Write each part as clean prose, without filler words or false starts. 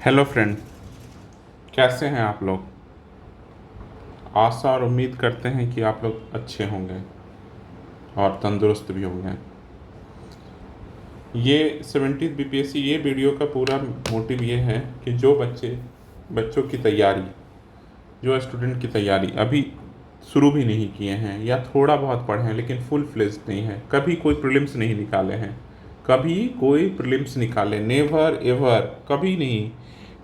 Hello friend, कैसे हैं आप लोग। आशा और उम्मीद करते हैं कि आप लोग अच्छे होंगे और तंदुरुस्त भी होंगे। ये 70 बीपीएससी ये वीडियो का पूरा मोटिव ये है कि जो बच्चों की तैयारी, जो स्टूडेंट की तैयारी अभी शुरू भी नहीं किए हैं या थोड़ा बहुत पढ़े हैं लेकिन फुल फ्लेज्ड नहीं है, कभी कोई प्रीलिम्स नहीं निकाले हैं, कभी कोई प्रीलिम्स निकाले, नेवर एवर, कभी नहीं,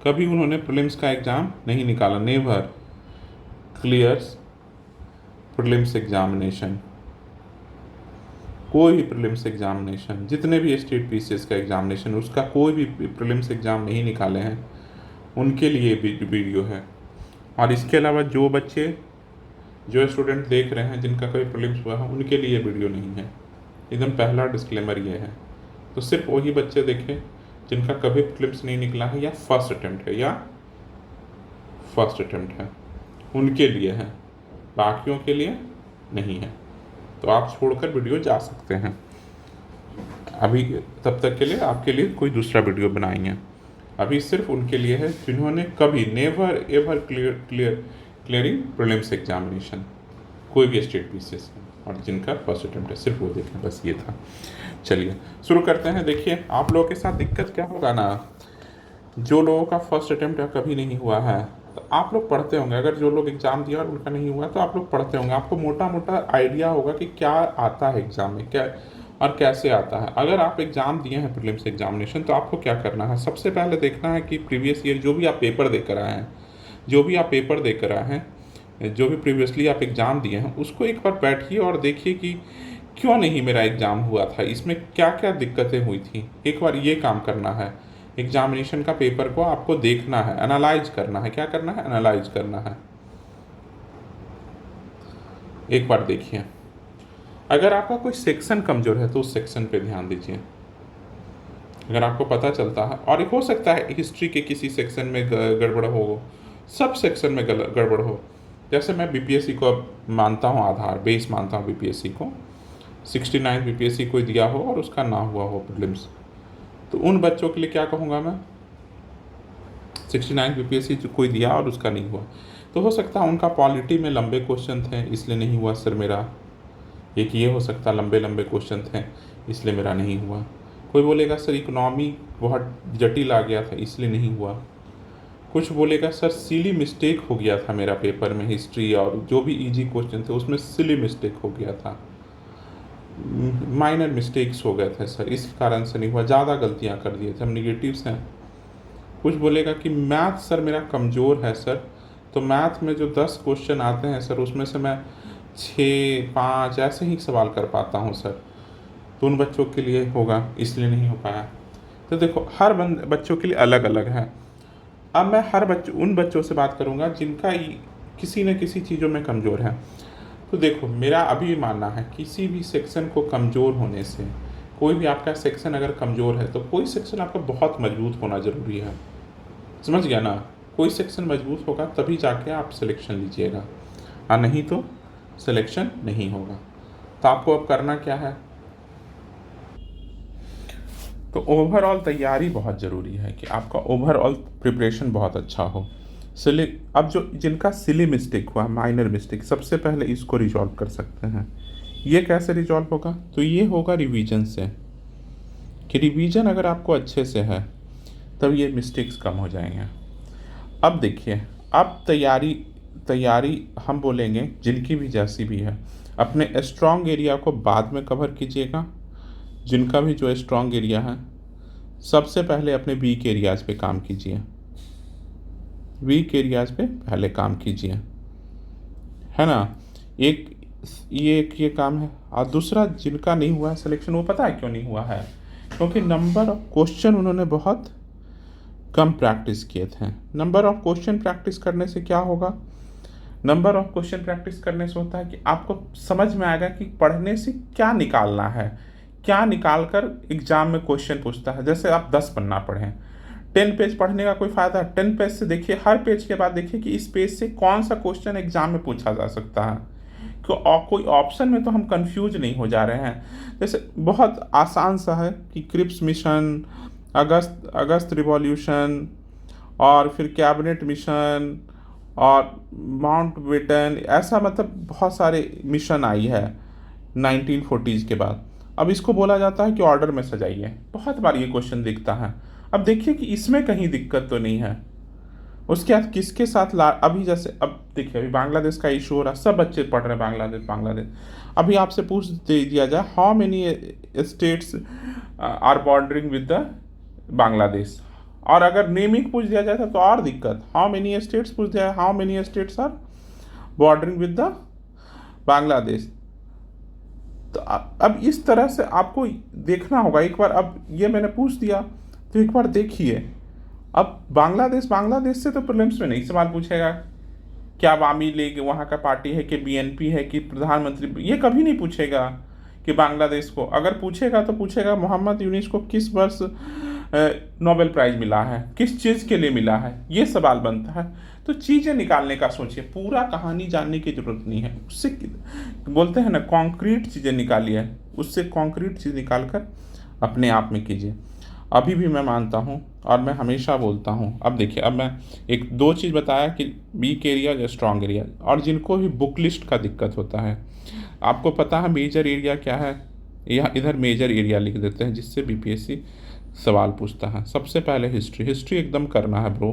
कभी उन्होंने प्रीलिम्स का एग्ज़ाम नहीं निकाला, नेवर क्लियर्स प्रीलिम्स एग्जामिनेशन, कोई भी प्रीलिम्स एग्जामिनेशन, जितने भी स्टेट पीसीएस का एग्जामिनेशन उसका कोई भी प्रीलिम्स एग्ज़ाम नहीं निकाले हैं, उनके लिए वीडियो है। और इसके अलावा जो स्टूडेंट देख रहे हैं जिनका कोई प्रीलिम्स हुआ है उनके लिए वीडियो नहीं है। एकदम पहला डिस्क्लेमर ये है। तो सिर्फ वही बच्चे देखें जिनका कभी प्रीलिम्स नहीं निकला है या फर्स्ट अटेम्प्ट है, उनके लिए है, बाकियों के लिए नहीं है। तो आप छोड़कर वीडियो जा सकते हैं अभी, तब तक के लिए आपके लिए कोई दूसरा वीडियो बनाएंगे। अभी सिर्फ उनके लिए है जिन्होंने कभी never ever clearing prelims examination, कोई भी स्टेट पीसीएस और जिनका फर्स्ट अटेम्प्ट है, सिर्फ वो देखें, बस ये था। चलिए शुरू करते हैं। देखिए, आप लोगों के साथ दिक्कत क्या होगा ना, जो लोगों का फर्स्ट अटेम्प्ट कभी नहीं हुआ है तो आप लोग पढ़ते होंगे, अगर जो लोग एग्ज़ाम दिया और उनका नहीं हुआ तो आप लोग पढ़ते होंगे, आपको मोटा मोटा आइडिया होगा कि क्या आता है एग्ज़ाम में, क्या और कैसे आता है। अगर आप एग्ज़ाम दिए हैं प्रीलिम्स एग्जामिनेशन तो आपको क्या करना है, सबसे पहले देखना है कि प्रीवियस ईयर जो भी आप पेपर देकर आए हैं, जो भी प्रीवियसली आप एग्ज़ाम दिए हैं, उसको एक बार बैठिए और देखिए कि क्यों नहीं मेरा एग्ज़ाम हुआ था, इसमें क्या क्या दिक्कतें हुई थी। एक बार ये काम करना है, एग्जामिनेशन का पेपर को आपको देखना है, एनालाइज करना है। क्या करना है? एनालाइज करना है। एक बार देखिए, अगर आपका कोई सेक्शन कमज़ोर है तो उस सेक्शन पे ध्यान दीजिए। अगर आपको पता चलता है, और हो सकता है हिस्ट्री के किसी सेक्शन में गड़बड़ हो, सब सेक्शन में गड़बड़ हो। जैसे मैं बीपीएससी को अब मानता हूँ, आधार बेस मानता हूँ बीपीएससी को, 69 बीपीएससी कोई दिया हो और उसका ना हुआ हो प्रीलिम्स, तो उन बच्चों के लिए क्या कहूँगा मैं, 69 बीपीएससी जो कोई दिया और उसका नहीं हुआ, तो हो सकता है उनका पॉलिटी में लंबे क्वेश्चन थे इसलिए नहीं हुआ सर मेरा। एक ये हो सकता, लंबे क्वेश्चन थे इसलिए मेरा नहीं हुआ। कोई बोलेगा सर इकोनॉमी बहुत जटिल आ गया था इसलिए नहीं हुआ। कुछ बोलेगा सर सिली मिस्टेक हो गया था मेरा पेपर में, हिस्ट्री और जो भी इजी क्वेश्चन थे उसमें सिली मिस्टेक हो गया था, माइनर मिस्टेक्स हो गए थे सर, इस कारण से नहीं हुआ, ज़्यादा गलतियाँ कर दिए थे हम, निगेटिव्स हैं। कुछ बोलेगा कि मैथ सर मेरा कमज़ोर है सर, तो मैथ में जो 10 क्वेश्चन आते हैं सर उसमें से मैं 6 5 ऐसे ही सवाल कर पाता हूँ सर, तो उन बच्चों के लिए होगा इसलिए नहीं हो पाया। तो देखो, हर बच्चों के लिए अलग अलग है। अब मैं उन बच्चों से बात करूँगा जिनका किसी न किसी चीज़ों में कमज़ोर है। तो देखो, मेरा अभी मानना है किसी भी सेक्शन को कमज़ोर होने से, कोई भी आपका सेक्शन अगर कमज़ोर है तो कोई सेक्शन आपका बहुत मजबूत होना ज़रूरी है, समझ गया ना। कोई सेक्शन मजबूत होगा तभी जाके आप सिलेक्शन लीजिएगा, और नहीं तो सिलेक्शन नहीं होगा। तो आपको अब करना क्या है, तो ओवरऑल तैयारी बहुत ज़रूरी है कि आपका ओवरऑल प्रिपरेशन बहुत अच्छा हो। अब जो जिनका सिली मिस्टेक हुआ, माइनर मिस्टेक, सबसे पहले इसको रिजॉल्व कर सकते हैं। ये कैसे रिजॉल्व होगा, तो ये होगा रिवीजन से, कि रिवीजन अगर आपको अच्छे से है तब ये मिस्टेक्स कम हो जाएंगे। अब देखिए, अब तैयारी हम बोलेंगे जिनकी भी जैसी भी है, अपने स्ट्रॉन्ग एरिया को बाद में कवर कीजिएगा। जिनका भी जो स्ट्रॉन्ग एरिया है, सबसे पहले अपने वीक एरियाज़ पे काम कीजिए, वीक एरियाज़ पे पहले काम कीजिए, है ना। ये काम है। और दूसरा, जिनका नहीं हुआ है सिलेक्शन, वो पता है क्यों नहीं हुआ है, क्योंकि नंबर ऑफ क्वेश्चन उन्होंने बहुत कम प्रैक्टिस किए थे। नंबर ऑफ क्वेश्चन प्रैक्टिस करने से क्या होगा, नंबर ऑफ क्वेश्चन प्रैक्टिस करने से होता है कि आपको समझ में आएगा कि पढ़ने से क्या निकालना है, क्या निकाल कर एग्जाम में क्वेश्चन पूछता है। जैसे आप 10 पन्ना पढ़ें, 10 पेज पढ़ने का कोई फ़ायदा है, 10 पेज से देखिए, हर पेज के बाद देखिए कि इस पेज से कौन सा क्वेश्चन एग्जाम में पूछा जा सकता है, कोई ऑप्शन में तो हम कंफ्यूज नहीं हो जा रहे हैं। जैसे बहुत आसान सा है कि क्रिप्स मिशन, अगस्त रिवॉल्यूशन और फिर कैबिनेट मिशन और माउंटबेटन, ऐसा मतलब बहुत सारे मिशन आई है 1940s के बाद। अब इसको बोला जाता है कि ऑर्डर में सजाइए, बहुत बार ये क्वेश्चन दिखता है। अब देखिए कि इसमें कहीं दिक्कत तो नहीं है। उसके बाद किसके साथ अभी जैसे अब देखिए, अभी बांग्लादेश का इशू हो रहा है, सब बच्चे पढ़ रहे हैं बांग्लादेश बांग्लादेश। अभी आपसे पूछ दे दिया जाए how many states are bordering with the Bangladesh, और अगर नेमिंग पूछ दिया जाए तो और दिक्कत, हाउ मेनी स्टेट्स पूछ दिया, how many states are bordering with the Bangladesh. तो अब इस तरह से आपको देखना होगा एक बार। अब ये मैंने पूछ दिया तो एक बार देखिए, अब बांग्लादेश से तो प्रीलिम्स में नहीं सवाल पूछेगा क्या अवामी लीग वहाँ का पार्टी है कि बीएनपी है कि प्रधानमंत्री, ये कभी नहीं पूछेगा कि बांग्लादेश को। अगर पूछेगा तो पूछेगा मोहम्मद यूनिस को किस वर्ष नोबेल प्राइज मिला है, किस चीज़ के लिए मिला है, ये सवाल बनता है। तो चीज़ें निकालने का सोचिए, पूरा कहानी जानने की ज़रूरत नहीं है। उससे बोलते हैं ना कॉन्क्रीट चीज़ें निकालिए, उससे कॉन्क्रीट चीज़ निकाल कर अपने आप में कीजिए। अभी भी मैं मानता हूँ और मैं हमेशा बोलता हूँ। अब देखिए, अब मैं एक दो चीज़ बताया कि वीक एरिया या स्ट्रॉन्ग एरिया, और जिनको भी बुक लिस्ट का दिक्कत होता है, आपको पता है मेजर एरिया क्या है, या इधर मेजर एरिया लिख देते हैं जिससे बीपीएससी सवाल पूछता है। सबसे पहले हिस्ट्री एकदम करना है ब्रो।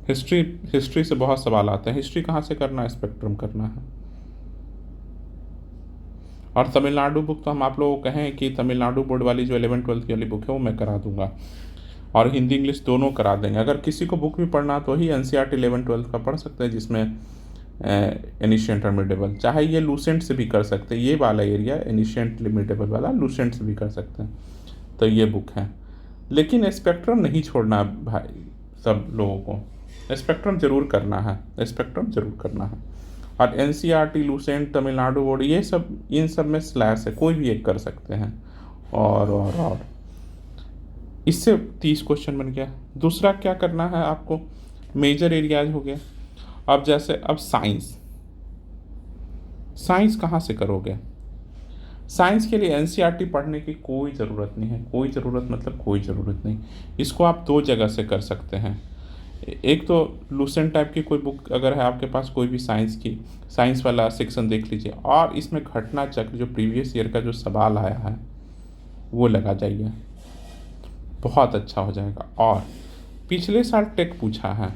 हिस्ट्री से बहुत सवाल आते हैं। हिस्ट्री कहाँ से करना है, स्पेक्ट्रम करना है। और तमिलनाडु बुक तो हम आप लोगों को कहें कि तमिलनाडु बोर्ड वाली जो 11th-12th की वाली बुक है वो मैं करा दूंगा, और हिंदी इंग्लिश दोनों करा देंगे। अगर किसी को बुक भी पढ़ना तो ही एनसीईआरटी 11th-12th का पढ़ सकते हैं, जिसमें एनिशिएंट और मिडेबल, चाहे ये लूसेंट से भी कर सकते हैं। ये वाला एरिया एनिशिएंट मिडेबल वाला लूसेंट से भी कर सकते हैं, तो ये बुक है। लेकिन स्पेक्ट्रम नहीं छोड़ना भाई, सब लोगों को स्पेक्ट्रम जरूर करना है, स्पेक्ट्रम जरूर करना है। और एनसीईआरटी, लूसेंट, तमिलनाडु बोर्ड, ये सब, इन सब में स्लैश है, कोई भी एक कर सकते हैं। और इससे 30 क्वेश्चन बन गया। दूसरा क्या करना है आपको, मेजर एरियाज हो गया। अब जैसे अब साइंस कहाँ से करोगे। साइंस के लिए एनसीईआरटी पढ़ने की कोई ज़रूरत नहीं है, कोई ज़रूरत मतलब कोई ज़रूरत नहीं। इसको आप दो जगह से कर सकते हैं। एक तो लूसेंट टाइप की कोई बुक अगर है आपके पास, कोई भी साइंस की, साइंस वाला सेक्शन देख लीजिए, और इसमें घटना चक्र जो प्रीवियस ईयर का जो सवाल आया है वो लगा जाइए, बहुत अच्छा हो जाएगा। और पिछले साल टेक पूछा है,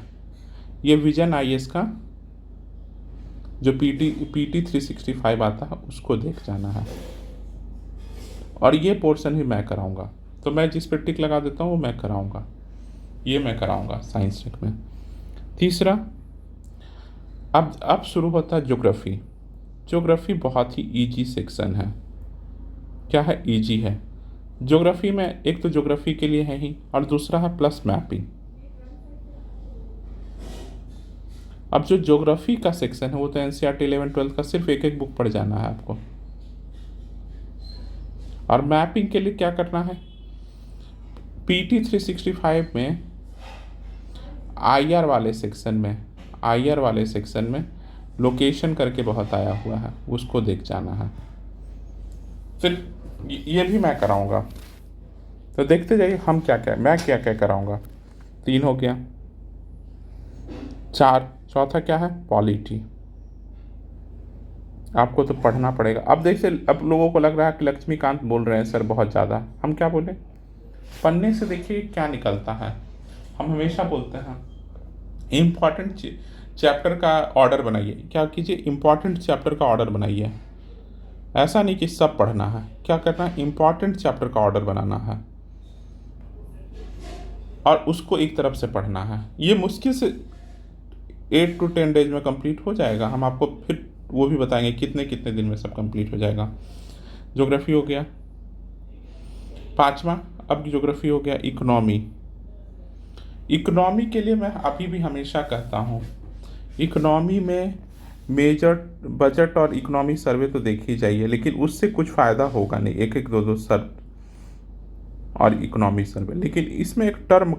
ये विजन आईएएस का जो पीटी 365 आता है उसको देख जाना है, और ये पोर्शन ही मैं कराऊंगा। तो मैं जिस पे टिक लगा देता हूँ वो मैं कराऊंगा, ये मैं कराऊंगा साइंस टेक में। तीसरा, अब शुरू होता है ज्योग्राफी। ज्योग्राफी बहुत ही इजी सेक्शन है। क्या है, इजी है। ज्योग्राफी में एक तो ज्योग्राफी के लिए है ही, और दूसरा है प्लस मैपिंग। अब जो ज्योग्राफी का सेक्शन है वो तो एनसीईआरटी 11th-12th का सिर्फ एक बुक पढ़ जाना है आपको। और मैपिंग के लिए क्या करना है, पीटी 365 में आईआर वाले सेक्शन में लोकेशन करके बहुत आया हुआ है, उसको देख जाना है। फिर ये भी मैं कराऊंगा, तो देखते जाइए हम मैं क्या क्या कराऊंगा। 3 हो गया। 4, चौथा क्या है, पॉलिटी। आपको तो पढ़ना पड़ेगा। अब देखिए, अब लोगों को लग रहा है कि लक्ष्मीकांत बोल रहे हैं सर बहुत ज़्यादा, हम क्या बोले, पन्ने से देखिए क्या निकलता है। हम हमेशा बोलते हैं इम्पॉर्टेंट चैप्टर का ऑर्डर बनाइए। क्या कीजिए, इम्पॉर्टेंट चैप्टर का ऑर्डर बनाइए। ऐसा नहीं कि सब पढ़ना है, क्या करना है, इम्पॉर्टेंट चैप्टर का ऑर्डर बनाना है और उसको एक तरफ से पढ़ना है। ये मुश्किल से 8 to 10 डेज में कंप्लीट हो जाएगा। हम आपको फिर वो भी बताएंगे कितने दिन में सब कंप्लीट हो जाएगा। ज्योग्राफी हो गया 5वां। अब ज्योग्राफी हो गया इकोनॉमी। इकोनॉमी के लिए मैं अभी भी हमेशा कहता हूँ, इकोनॉमी में मेजर बजट और इकोनॉमी सर्वे तो देख ही जाइए, लेकिन उससे कुछ फ़ायदा होगा नहीं, 1-1, 2-2 सर और इकोनॉमी सर्वे। लेकिन इसमें एक टर्म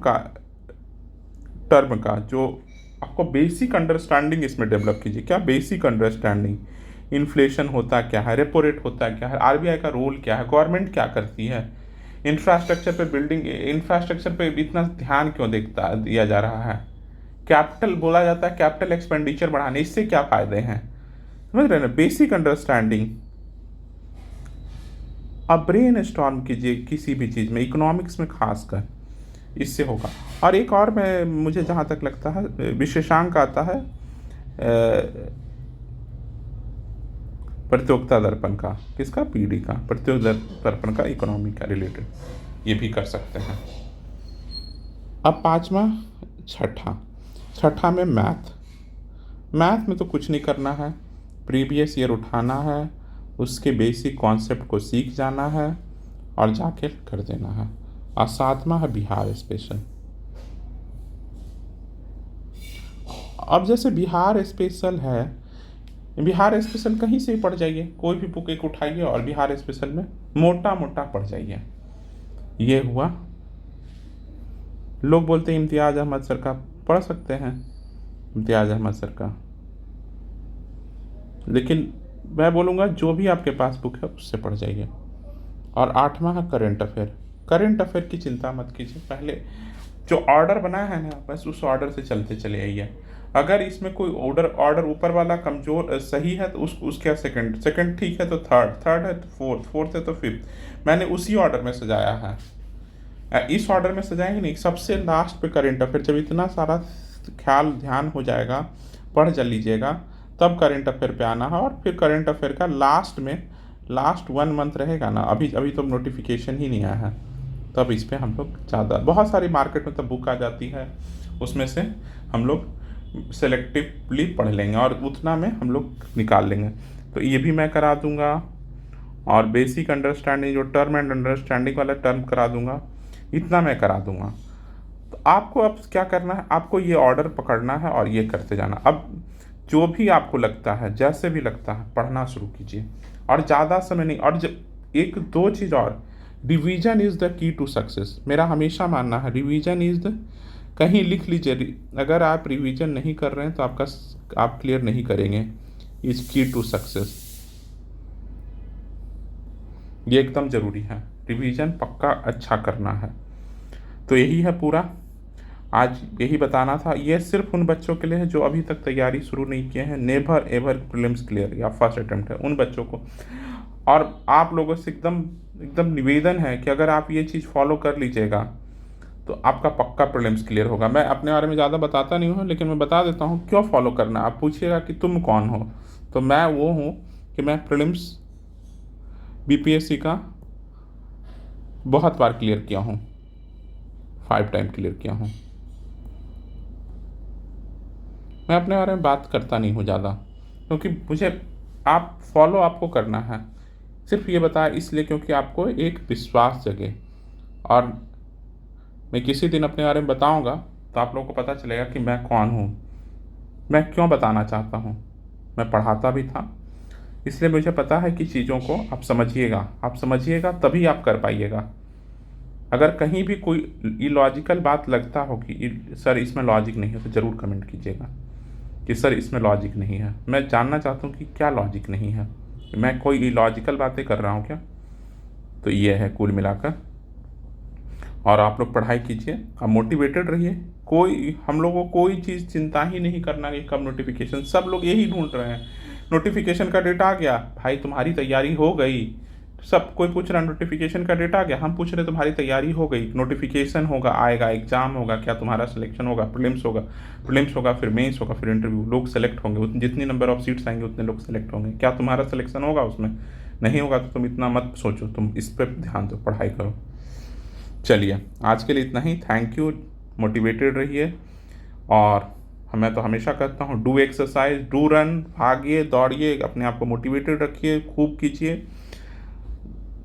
का जो आपको बेसिक अंडरस्टैंडिंग इसमें डेवलप कीजिए। क्या बेसिक अंडरस्टैंडिंग, इन्फ्लेशन होता क्या है, रेपो रेट होता क्या है, आरबीआई का रोल क्या है, गवर्नमेंट क्या करती है, इंफ्रास्ट्रक्चर पे बिल्डिंग इंफ्रास्ट्रक्चर पे इतना ध्यान क्यों दिया जा रहा है? कैपिटल बोला जाता है, कैपिटल एक्सपेंडिचर बढ़ाने, इससे क्या फायदे हैं? समझ रहे हैं ना? Basic understanding. अब ब्रेन स्टॉर्म कीजिए किसी भी चीज़ में, इकोनॉमिक्स में खासकर, इससे होगा। और एक और मैं मुझे जहाँ तक लगता है विशेषांक आता है प्रतियोगिता दर्पण का, किसका? पीडी का, प्रतियोगिता दर्पण का, इकोनॉमी का रिलेटेड, ये भी कर सकते हैं। अब पांचवा, छठा में मैथ में तो कुछ नहीं करना है, प्रीवियस ईयर उठाना है, उसके बेसिक कॉन्सेप्ट को सीख जाना है और जाके कर देना है। और सातवां है बिहार स्पेशल। अब जैसे बिहार स्पेशल है, बिहार स्पेशल कहीं से ही पढ़ जाइए, कोई भी बुक एक उठाइए और बिहार स्पेशल में मोटा मोटा पढ़ जाइए। ये हुआ। लोग बोलते हैं इम्तियाज़ अहमद सर का, पढ़ सकते हैं इम्तियाज़ अहमद सर का, लेकिन मैं बोलूँगा जो भी आपके पास बुक है उससे पढ़ जाइए। और आठवां है करंट अफेयर की चिंता मत कीजिए, पहले जो ऑर्डर बना है ना बस उस ऑर्डर से चलते चले आइए। अगर इसमें कोई ऑर्डर ऊपर वाला कमज़ोर सही है तो उसके सेकंड ठीक है तो थर्ड है तो फोर्थ है तो फिफ्थ, मैंने उसी ऑर्डर में सजाया है। इस ऑर्डर में सजाएंगे नहीं, सबसे लास्ट पे करंट अफेयर, जब इतना सारा ध्यान हो जाएगा, पढ़ चल लीजिएगा, तब करंट अफेयर पे आना है। और फिर करंट अफेयर का लास्ट 1 मंथ रहेगा ना, अभी तो नोटिफिकेशन ही नहीं आया है, तब इस पर हम लोग ज़्यादा, बहुत सारी मार्केट में तब बुक आ जाती है, उसमें से हम लोग सेलेक्टिवली पढ़ लेंगे और उतना में हम लोग निकाल लेंगे। तो ये भी मैं करा दूंगा। और बेसिक अंडरस्टैंडिंग, जो टर्म एंड अंडरस्टैंडिंग वाला टर्म करा दूंगा, इतना मैं करा दूंगा। तो आपको अब क्या करना है, आपको ये ऑर्डर पकड़ना है और ये करते जाना। अब जो भी आपको लगता है, जैसे भी लगता है, पढ़ना शुरू कीजिए और ज़्यादा समय नहीं। और जब एक दो चीज़ और, revision is the key to success, मेरा हमेशा मानना है रिवीजन इज़ द, कहीं लिख लीजिए, अगर आप रिवीजन नहीं कर रहे हैं तो आप क्लियर नहीं करेंगे, इज़ की टू सक्सेस। ये एकदम ज़रूरी है, रिवीजन पक्का अच्छा करना है। तो यही है पूरा, आज यही बताना था। ये सिर्फ उन बच्चों के लिए है जो अभी तक तैयारी शुरू नहीं किए हैं, नेवर एवर प्रीलिम्स क्लियर या फर्स्ट अटेम्प्ट है, उन बच्चों को। और आप लोगों से एकदम निवेदन है कि अगर आप ये चीज़ फॉलो कर लीजिएगा तो आपका पक्का प्रीलिम्स क्लियर होगा। मैं अपने बारे में ज़्यादा बताता नहीं हूँ, लेकिन मैं बता देता हूँ क्यों फॉलो करना। आप पूछिएगा कि तुम कौन हो, तो मैं वो हूँ कि मैं प्रीलिम्स बीपीएससी का बहुत बार क्लियर किया हूँ, 5 टाइम क्लियर किया हूँ। मैं अपने बारे में बात करता नहीं हूँ ज़्यादा, क्योंकि मुझे फॉलो आपको करना है, सिर्फ ये बताया इसलिए क्योंकि आपको एक विश्वास जगे। और मैं किसी दिन अपने बारे में बताऊँगा तो आप लोगों को पता चलेगा कि मैं कौन हूँ, मैं क्यों बताना चाहता हूँ। मैं पढ़ाता भी था, इसलिए मुझे पता है कि चीज़ों को आप समझिएगा तभी आप कर पाइएगा। अगर कहीं भी कोई इलॉजिकल बात लगता हो कि सर इसमें लॉजिक नहीं है, तो ज़रूर कमेंट कीजिएगा कि सर इसमें लॉजिक नहीं है। मैं जानना चाहता हूँ कि क्या लॉजिक नहीं है, मैं कोई इलॉजिकल बातें कर रहा हूँ क्या। तो ये है कुल मिलाकर। और आप लोग पढ़ाई कीजिए, आप मोटिवेटेड रहिए। हम लोगों को कोई चीज़ चिंता ही नहीं करना कि कब नोटिफिकेशन, सब लोग यही ढूंढ रहे हैं नोटिफिकेशन का डेट आ गया, भाई तुम्हारी तैयारी हो गई। सब कोई पूछ रहा नोटिफिकेशन का डेट आ गया, हम पूछ रहे तुम्हारी तैयारी हो गई, नोटिफिकेशन होगा, आएगा, एग्जाम होगा, क्या तुम्हारा सिलेक्शन होगा, प्रीलिम्स होगा, फिर मेंस होगा, फिर इंटरव्यू, लोग सेलेक्ट होंगे, जितनी नंबर ऑफ सीट्स आएंगे उतने लोग सेलेक्ट होंगे, क्या तुम्हारा सिलेक्शन होगा उसमें? नहीं होगा तो तुम इतना मत सोचो, तुम इस पर ध्यान दो, पढ़ाई करो। चलिए आज के लिए इतना ही, थैंक यू, मोटिवेटेड रहिए। और मैं तो हमेशा कहता हूँ डू एक्सरसाइज, डू रन, भागिए, दौड़िए, अपने आप को मोटिवेटेड रखिए, खूब कीजिए,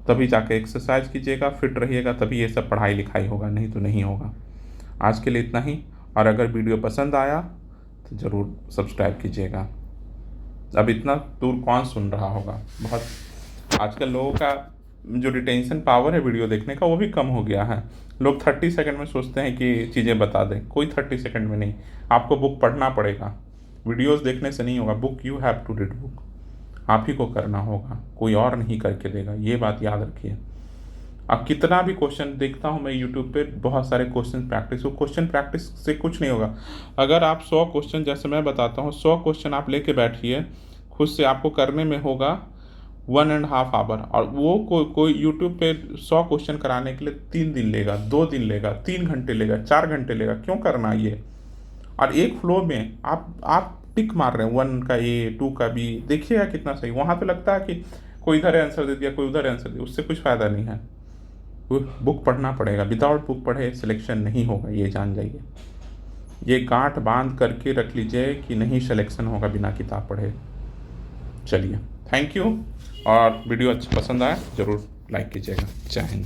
तभी जाके एक्सरसाइज कीजिएगा, फिट रहिएगा, तभी ये सब पढ़ाई लिखाई होगा, नहीं तो नहीं होगा। आज के लिए इतना ही, और अगर वीडियो पसंद आया तो ज़रूर सब्सक्राइब कीजिएगा। अब इतना दूर कौन सुन रहा होगा, बहुत आजकल लोगों का जो रिटेंशन पावर है वीडियो देखने का वो भी कम हो गया है। लोग 30 सेकंड में सोचते हैं कि चीज़ें बता दें, कोई 30 सेकंड में नहीं, आपको बुक पढ़ना पड़ेगा, वीडियोस देखने से नहीं होगा। Book you have to read book, आप ही को करना होगा, कोई और नहीं करके देगा, ये बात याद रखिए। अब कितना भी क्वेश्चन देखता हूँ मैं यूट्यूब पे, बहुत सारे क्वेश्चन प्रैक्टिस, वो क्वेश्चन प्रैक्टिस से कुछ नहीं होगा। अगर आप 100 क्वेश्चन, जैसे मैं बताता हूँ, 100 क्वेश्चन आप लेके बैठिए खुद से, आपको करने में होगा 1.5 आवर, और वो कोई यूट्यूब पे 100 क्वेश्चन कराने के लिए 3 दिन लेगा, 2 दिन लेगा, 3 घंटे लेगा, 4 घंटे लेगा, क्यों करना ये? और एक फ्लो में आप टिक मार रहे हैं, 1 का ए, 2 का बी, देखिएगा कितना सही। वहाँ तो लगता है कि कोई इधर आंसर दे दिया, कोई उधर आंसर दिया, उससे कुछ फ़ायदा नहीं है। बुक पढ़ना पड़ेगा, विदाउट बुक पढ़े सिलेक्शन नहीं होगा, ये जान जाइए। ये गांठ बांध करके रख लीजिए कि नहीं सिलेक्शन होगा बिना किताब पढ़े। चलिए, थैंक यू, और वीडियो अच्छा पसंद आया ज़रूर लाइक कीजिएगा। जय हिंद।